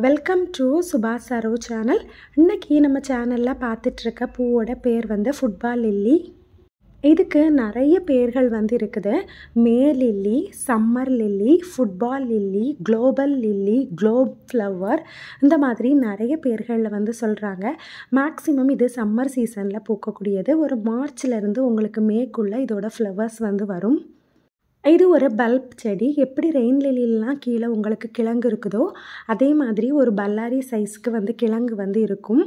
Welcome to சுபாஷ் Saro channel. இன்றைக்கி நம்ம சேனலில் பார்த்துட்ருக்க பூவோட பேர் வந்து ஃபுட்பால் லில்லி. இதுக்கு நிறைய பேர்கள் வந்து இருக்குது. May lily, summer lily, football lily, global lily, globe flower, இந்த மாதிரி நிறைய பேர்களில் வந்து சொல்கிறாங்க. மேக்ஸிமம் இது சம்மர் சீசனில் பூக்கக்கூடியது. ஒரு மார்ச்லேருந்து உங்களுக்கு மேக்குள்ளே இதோட ஃப்ளவர்ஸ் வந்து வரும். இது ஒரு பல்ப் செடி. எப்படி ரெயின் லில்லிலாம் கீழே உங்களுக்கு கிழங்கு இருக்குதோ அதே மாதிரி ஒரு பல்லாரி சைஸ்க்கு வந்து கிழங்கு வந்து இருக்கும்.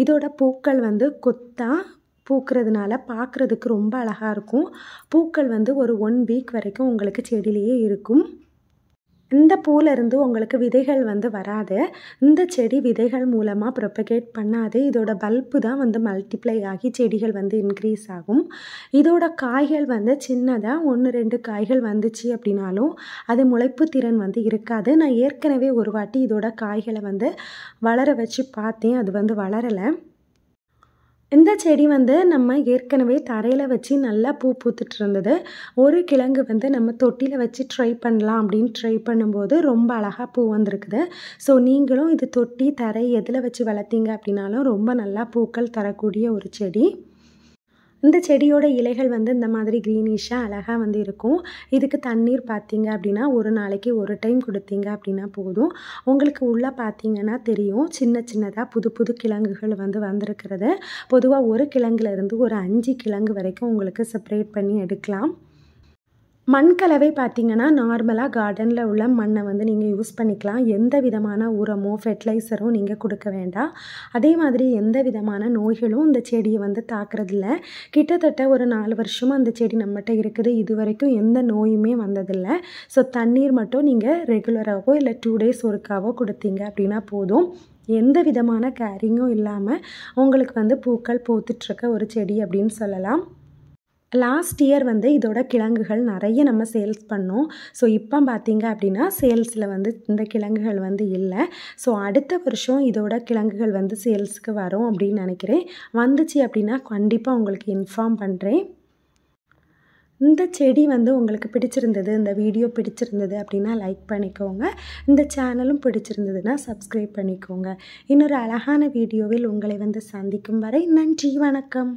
இதோட பூக்கள் வந்து கொத்தாக பூக்கிறதுனால பார்க்குறதுக்கு ரொம்ப அழகாக இருக்கும். பூக்கள் வந்து ஒரு 1 வீக் வரைக்கும் உங்களுக்கு செடியிலேயே இருக்கும். இந்த பூலேருந்து உங்களுக்கு விதைகள் வந்து வராது. இந்த செடி விதைகள் மூலமாக ப்ரொபகேட் பண்ணாது. இதோட பல்பு தான் வந்து மல்டிப்ளை ஆகி செடிகள் வந்து இன்க்ரீஸ் ஆகும். இதோட காய்கள் வந்து சின்னதாக 1-2 காய்கள் வந்துச்சு அப்படின்னாலும் அது முளைப்பு திறன் வந்து இருக்காது. நான் ஏற்கனவே ஒரு வாட்டி இதோட காய்களை வந்து வளர வச்சு பார்த்தேன். அது வந்து வளரலை. இந்த செடி வந்து நம்ம ஏற்கனவே தரையில் வச்சு நல்லா பூ பூத்துட்டு இருந்தது. ஒரு கிழங்கு வந்து நம்ம தொட்டியில் வச்சு ட்ரை பண்ணலாம் அப்படின்னு ட்ரை பண்ணும்போது ரொம்ப அழகாக பூ வந்திருக்குது. ஸோ நீங்களும் இது தொட்டி தரை எதில் வச்சு வளர்த்தீங்க அப்படின்னாலும் ரொம்ப நல்லா பூக்கள் தரக்கூடிய ஒரு செடி. இந்த செடியோட இலைகள் வந்து இந்த மாதிரி க்ரீனிஷாக அழகாக வந்து இருக்கும். இதுக்கு தண்ணீர் பார்த்தீங்க அப்படின்னா ஒரு நாளைக்கு ஒரு டைம் கொடுத்தீங்க அப்படின்னா போதும். உங்களுக்கு உள்ளே பார்த்தீங்கன்னா தெரியும் சின்ன சின்னதாக புது புது கிழங்குகள் வந்து வந்திருக்கிறது. பொதுவாக ஒரு கிழங்குலேருந்து ஒரு 5 கிழங்கு வரைக்கும் உங்களுக்கு செப்பரேட் பண்ணி எடுக்கலாம். மண் கலவை பார்த்திங்கன்னா நார்மலாக கார்டனில் உள்ள மண்ணை வந்து நீங்கள் யூஸ் பண்ணிக்கலாம். எந்த விதமான உரமோ ஃபெர்டிலைசரும் நீங்கள் கொடுக்க வேண்டாம். அதே மாதிரி எந்த விதமான நோய்களும் இந்த செடியை வந்து தாக்குறதில்ல. கிட்டத்தட்ட ஒரு 4 வருஷமாக அந்த செடி நம்மகிட்ட இருக்குது. இது வரைக்கும் எந்த நோயுமே வந்ததில்லை. ஸோ தண்ணீர் மட்டும் நீங்கள் ரெகுலராகவோ இல்லை 2 டேஸ் ஒருக்காவோ கொடுத்தீங்க அப்படின்னா போதும். எந்த விதமான கேரிங்கும் இல்லாமல் உங்களுக்கு வந்து பூக்கள் பூத்துட்ருக்க ஒரு செடி அப்படின்னு சொல்லலாம். லாஸ்ட் இயர் வந்து இதோட கிழங்குகள் நிறைய நம்ம சேல்ஸ் பண்ணோம். ஸோ இப்போ பார்த்தீங்க அப்படின்னா சேல்ஸில் வந்து இந்த கிழங்குகள் வந்து இல்லை. ஸோ அடுத்த வருஷம் இதோட கிழங்குகள் வந்து சேல்ஸுக்கு வரும் அப்படின்னு நினைக்கிறேன். வந்துச்சு அப்படின்னா கண்டிப்பாக உங்களுக்கு இன்ஃபார்ம் பண்ணுறேன். இந்த செடி வந்து உங்களுக்கு பிடிச்சிருந்தது, இந்த வீடியோ பிடிச்சிருந்தது அப்படின்னா லைக் பண்ணிக்கோங்க. இந்த சேனலும் பிடிச்சிருந்ததுன்னா சப்ஸ்கிரைப் பண்ணிக்கோங்க. இன்னொரு அழகான வீடியோவில் உங்களை வந்து சந்திக்கும் வரை நன்றி, வணக்கம்.